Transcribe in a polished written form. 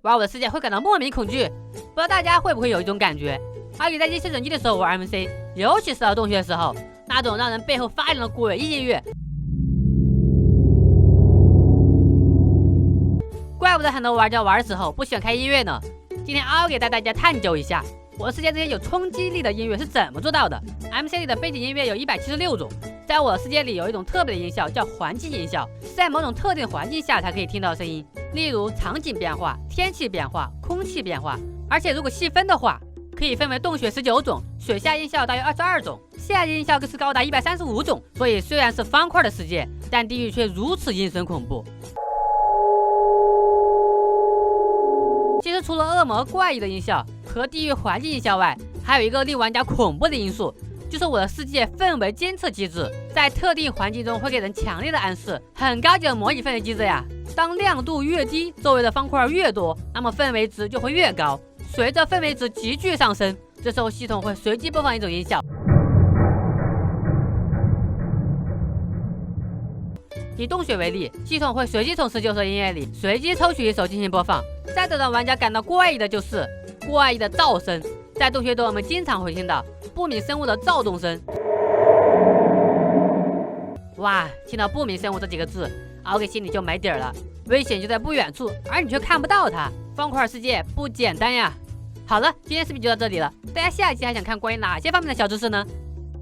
玩我的世界会感到莫名恐惧。不知道大家会不会有一种感觉，阿宇在一些人机的时候玩 MC， 尤其是到洞穴的时候，那种让人背后发凉的诡异音乐，怪不得很多玩家玩的时候不喜欢开音乐呢。今天阿宇给带大家探究一下，我的世界这些有冲击力的音乐是怎么做到的。MC 里的背景音乐有176种，在我的世界里有一种特别的音效叫环境音效，是在某种特定环境下才可以听到的声音，例如场景变化、天气变化、空气变化。而且如果细分的话，可以分为洞穴19种，水下音效大约22种，下界音效更是高达135种。所以虽然是方块的世界，但地狱却如此阴森恐怖。其实除了恶魔怪异的音效和地狱环境音效外，还有一个令玩家恐怖的因素，就是我的世界氛围监测机制，在特定环境中会给人强烈的暗示，很高级的模拟氛围机制呀。当亮度越低，周围的方块越多，那么氛围值就会越高。随着氛围值急剧上升，这时候系统会随机播放一种音效。以洞穴为例，系统会随机从19首音乐里随机抽取一首进行播放。再者让玩家感到怪异的就是怪异的噪声，在洞穴中我们经常会听到不明生物的躁动声。哇，听到不明生物这几个字，敖给心里就没底儿了。危险就在不远处，而你却看不到它。方块世界不简单呀。好了，今天视频就到这里了，大家下一期还想看关于哪些方面的小知识呢？